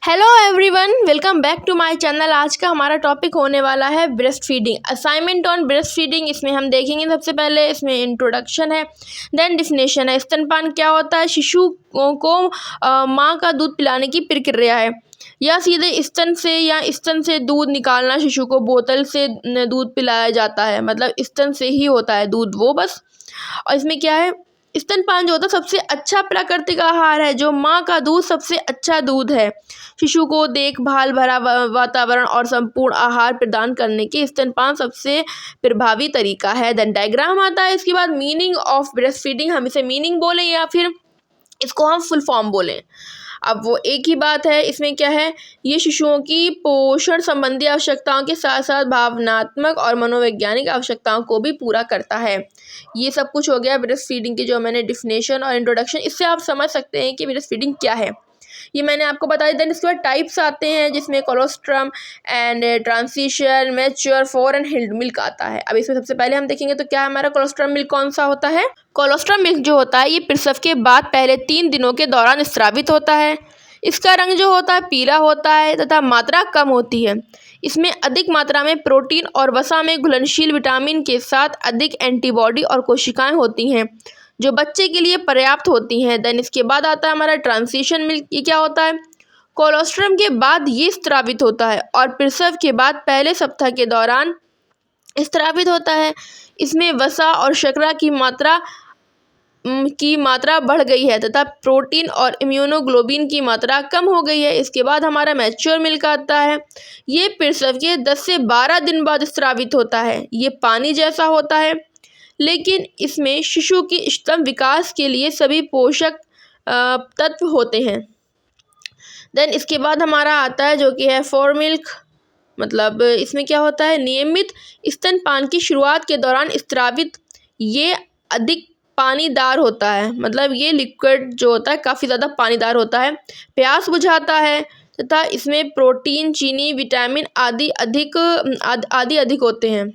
Hello everyone, welcome back to my channel. आज का हमारा टॉपिक होने वाला है breast feeding, assignment on breast feeding. इसमें हम देखेंगे सबसे पहले इसमें इंट्रोडक्शन है, देन डिफिनेशन है। स्तनपान क्या होता है? शिशु को माँ का दूध पिलाने की प्रक्रिया है, या सीधे स्तन से या स्तन से दूध निकालना। शिशु को बोतल से दूध पिलाया जाता है, मतलब स्तन से ही होता है दूध वो बस। और इसमें क्या है, स्तनपान जो होता है सबसे अच्छा प्राकृतिक आहार है, जो माँ का दूध सबसे अच्छा दूध है। शिशु को देखभाल भरा वातावरण और संपूर्ण आहार प्रदान करने के स्तनपान सबसे प्रभावी तरीका है। देन डायग्राम आता है। इसके बाद मीनिंग ऑफ ब्रेस्ट फीडिंग, हम इसे मीनिंग बोलें या फिर इसको हम फुल फॉर्म बोलें, अब वो एक ही बात है। इसमें क्या है, ये शिशुओं की पोषण संबंधी आवश्यकताओं के साथ साथ भावनात्मक और मनोवैज्ञानिक आवश्यकताओं को भी पूरा करता है। ये सब कुछ हो गया ब्रेस्ट फीडिंग की, जो मैंने डिफिनेशन और इंट्रोडक्शन, इससे आप समझ सकते हैं कि ब्रेस्ट फीडिंग क्या है, ये मैंने आपको बताया। देन इसके बाद टाइप्स आते हैं, जिसमें colostrum and transition, mature, four and healed milk आता है। अब इसमें सबसे पहले हम देखेंगे तो क्या हमारा कोलोस्ट्रम मिल्क कौन सा होता है। कोलोस्ट्रम मिल्क जो होता है, ये प्रसव के बाद पहले 3 दिनों के दौरान स्रावित होता है। इसका रंग जो होता है पीला होता है तथा मात्रा कम होती है। इसमें अधिक मात्रा में प्रोटीन और वसा में घुलनशील विटामिन के साथ अधिक एंटीबॉडी और कोशिकाएं होती हैं, जो बच्चे के लिए पर्याप्त होती हैं। देन इसके बाद आता है हमारा ट्रांसिशन मिल्क। ये क्या होता है, कोलोस्ट्रम के बाद ये स्रावित होता है और प्रसव के बाद पहले सप्ताह के दौरान स्रावित होता है। इसमें वसा और शर्करा की मात्रा बढ़ गई है तथा प्रोटीन और इम्यूनोग्लोबिन की मात्रा कम हो गई है। इसके बाद हमारा मैच्योर मिल्क आता है। ये प्रसव के 10 से 12 दिन बाद स्रावित होता है। ये पानी जैसा होता है, लेकिन इसमें शिशु की इष्टतम विकास के लिए सभी पोषक तत्व होते हैं। देन इसके बाद हमारा आता है जो कि है फोर मिल्क, मतलब इसमें क्या होता है, नियमित स्तनपान की शुरुआत के दौरान स्रावित ये अधिक पानीदार होता है, मतलब ये लिक्विड जो होता है काफ़ी ज़्यादा पानीदार होता है, प्यास बुझाता है तथा इसमें प्रोटीन, चीनी, विटामिन आदि अधिक होते हैं।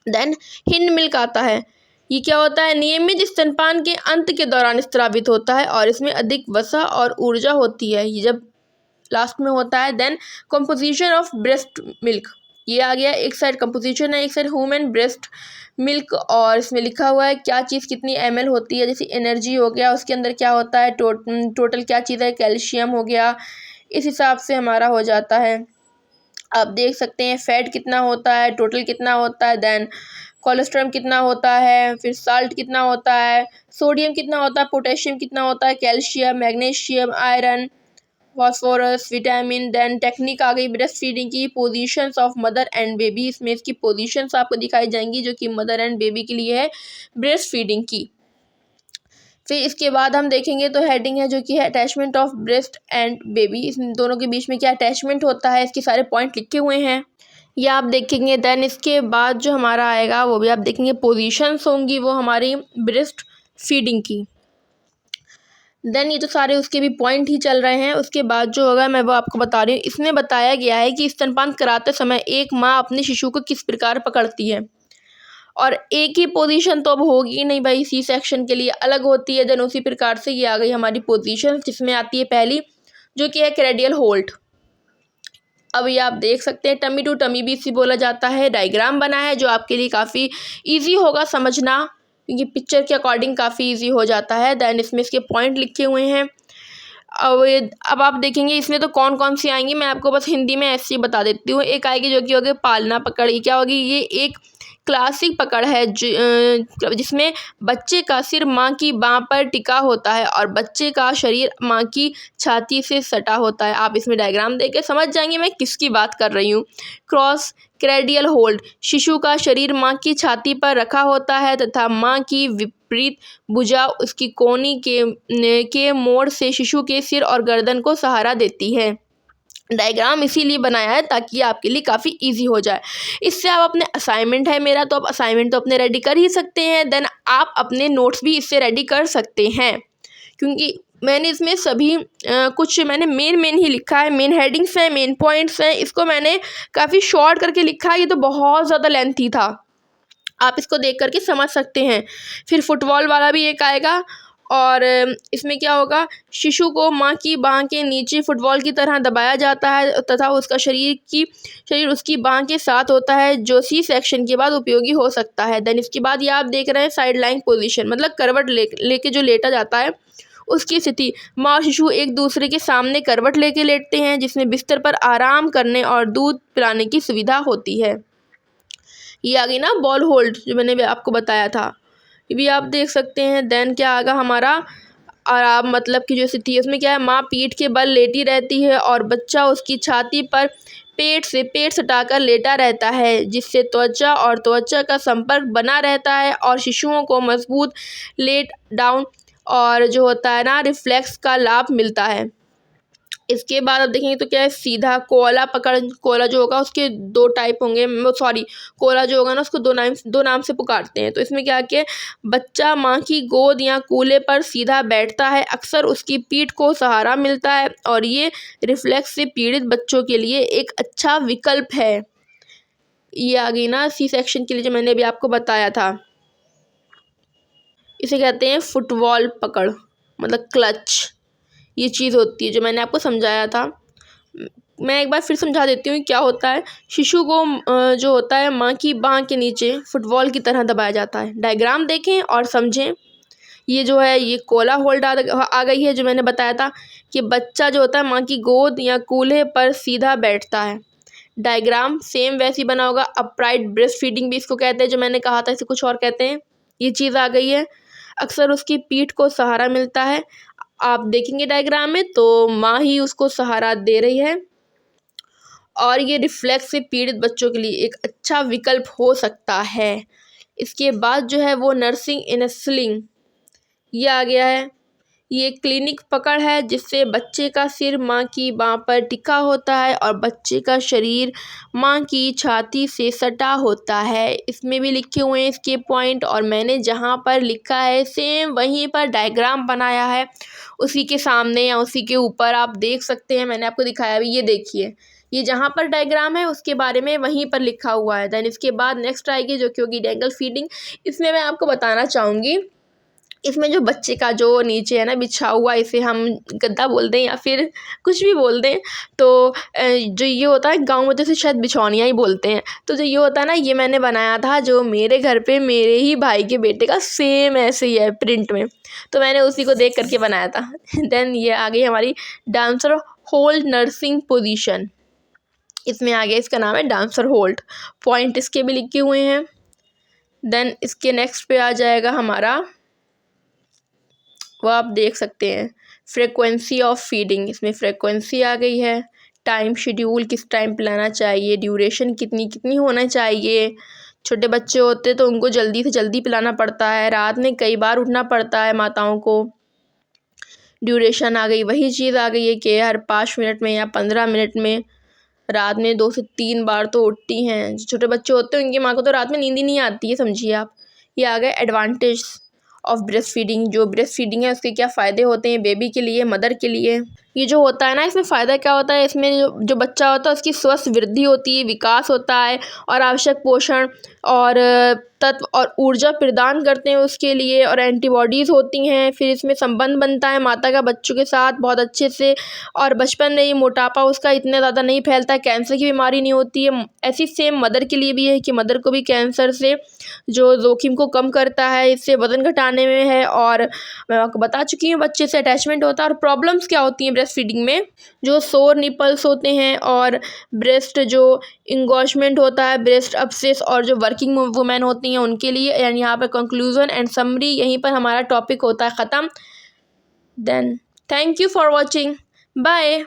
देन हिंड मिल्क आता है। ये क्या होता है, नियमित स्तनपान के अंत के दौरान स्रावित होता है और इसमें अधिक वसा और ऊर्जा होती है, ये जब लास्ट में होता है। Then composition of breast milk, ये आ गया। एक साइड कंपोजिशन है, एक साइड ह्यूमन ब्रेस्ट मिल्क, और इसमें लिखा हुआ है क्या चीज़ कितनी ml होती है। जैसे एनर्जी हो गया, उसके अंदर क्या होता है, टोटल क्या चीज़ है, कैल्शियम हो गया, इस हिसाब से हमारा हो जाता है। आप देख सकते हैं फैट कितना होता है, टोटल कितना होता है, देन कोलेस्ट्रॉल कितना होता है, फिर साल्ट कितना होता है, सोडियम कितना होता है, पोटेशियम कितना होता है, calcium, magnesium, iron, phosphorus, vitamin. Then technique आ गई ब्रेस्ट फीडिंग की, positions of mother and baby. इसमें इसकी पोजीशंस आपको दिखाई जाएंगी जो कि मदर एंड बेबी के लिए है ब्रेस्ट फीडिंग की। फिर इसके बाद हम देखेंगे तो हेडिंग है जो कि है attachment of breast and baby. इस दोनों के बीच में क्या अटैचमेंट होता है, इसके सारे पॉइंट लिखे हुए हैं, ये आप देखेंगे। देन इसके बाद जो हमारा आएगा वो भी आप देखेंगे, पोजीशंस होंगी वो हमारी ब्रेस्ट फीडिंग की। देन ये तो सारे उसके भी पॉइंट ही चल रहे हैं। उसके बाद जो होगा मैं वो आपको बता रही हूँ। इसमें बताया गया है कि स्तनपान कराते समय एक माँ अपने शिशु को किस प्रकार पकड़ती है, और एक ही पोजीशन तो अब होगी नहीं भाई, सी सेक्शन के लिए अलग होती है। देन उसी प्रकार से ये आ गई हमारी पोजीशन, जिसमें आती है पहली जो कि है क्रेडियल होल्ड। अब ये आप देख सकते हैं, टमी टू टमी भी इसी बोला जाता है। डायग्राम बना है जो आपके लिए काफ़ी ईजी होगा समझना, क्योंकि पिक्चर के अकॉर्डिंग काफ़ी ईजी हो जाता है। देन इसमें इसके पॉइंट लिखे हुए हैं। अब आप देखेंगे इसमें तो कौन कौन सी आएंगी, मैं आपको बस हिंदी में ऐसे ही बता देती हूँ। एक आएगी जो कि होगी पालना पकड़। ये क्या होगी, ये एक क्लासिक पकड़ है जिसमें बच्चे का सिर माँ की बाँ पर टिका होता है और बच्चे का शरीर माँ की छाती से सटा होता है। आप इसमें डायग्राम देख के समझ जाएंगे मैं किसकी बात कर रही हूँ। क्रॉस क्रेडियल होल्ड, शिशु का शरीर माँ की छाती पर रखा होता है तथा माँ की विपरीत भुजा उसकी कोहनी के मोड़ से शिशु के सिर और गर्दन को सहारा देती है। डायग्राम इसीलिए बनाया है ताकि आपके लिए काफ़ी इजी हो जाए। इससे आप अपने असाइनमेंट है मेरा, तो आप असाइनमेंट तो अपने रेडी कर ही सकते हैं। देन आप अपने नोट्स भी इससे रेडी कर सकते हैं, क्योंकि मैंने इसमें सभी कुछ मैंने मेन ही लिखा है, मेन हेडिंग्स हैं, मेन पॉइंट्स हैं। इसको मैंने काफ़ी शॉर्ट करके लिखा है, ये तो बहुत ज़्यादा लेंथी था, आप इसको देख करके समझ सकते हैं। फिर फुटबॉल वाला भी एक आएगा, और इसमें क्या होगा, शिशु को माँ की बाह के नीचे फुटबॉल की तरह दबाया जाता है तथा उसका शरीर उसकी बाह के साथ होता है, जो सी सेक्शन के बाद उपयोगी हो सकता है। देन इसके बाद ये आप देख रहे हैं साइड लाइन पोजीशन, मतलब करवट लेके जो लेटा जाता है उसकी स्थिति। माँ और शिशु एक दूसरे के सामने करवट लेके लेटते हैं, जिसमें बिस्तर पर आराम करने और दूध पिलाने की सुविधा होती है। ये आ गई ना बॉल होल्ड, जो मैंने भी आपको बताया था, ये भी आप देख सकते हैं। देन क्या आगा हमारा आराम, मतलब कि जो स्थिति है उसमें क्या है, माँ पीठ के बल लेटी रहती है और बच्चा उसकी छाती पर पेट सटाकर लेटा रहता है, जिससे त्वचा और त्वचा का संपर्क बना रहता है और शिशुओं को मजबूत लेट डाउन और जो होता है ना रिफ्लेक्स का लाभ मिलता है। इसके बाद अब देखेंगे तो क्या है, सीधा कोला पकड़। कोला जो होगा उसके दो टाइप होंगे, सॉरी, कोला जो होगा ना उसको दो नाम से पुकारते हैं। तो इसमें क्या कि बच्चा माँ की गोद या कूल्हे पर सीधा बैठता है, अक्सर उसकी पीठ को सहारा मिलता है और ये रिफ्लेक्स से पीड़ित बच्चों के लिए एक अच्छा विकल्प है। ये आ गई ना सी सेक्शन के लिए जो मैंने अभी आपको बताया था। इसे कहते हैं फुटबॉल पकड़, मतलब क्लच। ये चीज़ होती है जो मैंने आपको समझाया था। मैं एक बार फिर समझा देती हूँ क्या होता है। शिशु को जो होता है माँ की बाह के नीचे फुटबॉल की तरह दबाया जाता है। डायग्राम देखें और समझें। ये जो है ये कोला होल्ड आ गई है, जो मैंने बताया था कि बच्चा जो होता है माँ की गोद या कूल्हे पर सीधा बैठता है। डायग्राम सेम वैसी बना होगा। अपराइट ब्रेस्ट फीडिंग भी इसको कहते हैं, जो मैंने कहा था, इसे कुछ और कहते हैं। ये चीज़ आ गई है। अक्सर उसकी पीठ को सहारा मिलता है। आप देखेंगे डायग्राम में तो माँ ही उसको सहारा दे रही है और ये रिफ्लेक्स से पीड़ित बच्चों के लिए एक अच्छा विकल्प हो सकता है। इसके बाद जो है वो नर्सिंग इन अ स्लिंग, ये आ गया है। ये क्लिनिक पकड़ है जिससे बच्चे का सिर माँ की बाह पर टिका होता है और बच्चे का शरीर माँ की छाती से सटा होता है। इसमें भी लिखे हुए हैं इसके पॉइंट, और मैंने जहाँ पर लिखा है सेम वहीं पर डायग्राम बनाया है, उसी के सामने या उसी के ऊपर आप देख सकते हैं। मैंने आपको दिखाया भी, ये देखिए, ये जहाँ पर डायग्राम है उसके बारे में वहीं पर लिखा हुआ है। देन इसके बाद नेक्स्ट आएगी जो कि होगी डेंगल फीडिंग। इसमें मैं आपको बताना चाहूँगी, इसमें जो बच्चे का जो नीचे है ना बिछा हुआ, इसे हम गद्दा बोल दें या फिर कुछ भी बोल दें, तो जो ये होता है गाँव में तो इसे शायद बिछौनिया ही बोलते हैं। तो जो ये होता है ना, ये मैंने बनाया था जो मेरे घर पे मेरे ही भाई के बेटे का सेम ऐसे ही है प्रिंट में, तो मैंने उसी को देख करके बनाया था। देन ये आ गई हमारी डांसर होल्ड नर्सिंग पोजीशन। इसमें आ गया, इसका नाम है डांसर होल्ड। पॉइंट इसके भी लिखे हुए हैं। देन इसके नेक्स्ट पे आ जाएगा हमारा, वो आप देख सकते हैं, फ्रीक्वेंसी ऑफ फीडिंग। इसमें फ्रीक्वेंसी आ गई है, टाइम शेड्यूल, किस टाइम पिलाना चाहिए, ड्यूरेशन कितनी होना चाहिए। छोटे बच्चे होते तो उनको जल्दी से जल्दी पिलाना पड़ता है, रात में कई बार उठना पड़ता है माताओं को। ड्यूरेशन आ गई, वही चीज़ आ गई है कि हर 5 मिनट में या 15 मिनट में रात में 2 से 3 बार तो उठती हैं। जो छोटे बच्चे होते हैं उनकी माँ को तो रात में नींद ही नहीं आती है, समझिए आप। ये आ गए एडवांटेज ऑफ ब्रेस्ट फीडिंग। जो ब्रेस्ट फीडिंग है उसके क्या फ़ायदे होते हैं बेबी के लिए, मदर के लिए। ये जो होता है ना, इसमें फ़ायदा क्या होता है, इसमें जो बच्चा होता है उसकी स्वस्थ वृद्धि होती है, विकास होता है और आवश्यक पोषण और तत्व और ऊर्जा प्रदान करते हैं उसके लिए, और एंटीबॉडीज़ होती हैं। फिर इसमें संबंध बनता है माता का बच्चों के साथ बहुत अच्छे से, और बचपन में ये मोटापा उसका इतना ज़्यादा नहीं फैलता है, कैंसर की बीमारी नहीं होती है। ऐसी सेम मदर के लिए भी है कि मदर को भी कैंसर से जो जोखिम को कम करता है, इससे वज़न घटाने में है। और मैं आपको बता चुकी हूँ बच्चे से अटैचमेंट होता है। और प्रॉब्लम्स क्या होती हैं ब्रेस्ट फीडिंग में, जो सोर निपल्स होते हैं और ब्रेस्ट जो इंगॉशमेंट होता है, ब्रेस्ट अब्सेस, और जो वर्किंग वुमेन होती हैं उनके लिए। एंड यहाँ पर कंक्लूजन एंड समरी, यहीं पर हमारा टॉपिक होता है ख़त्म। Then thank you for watching, bye.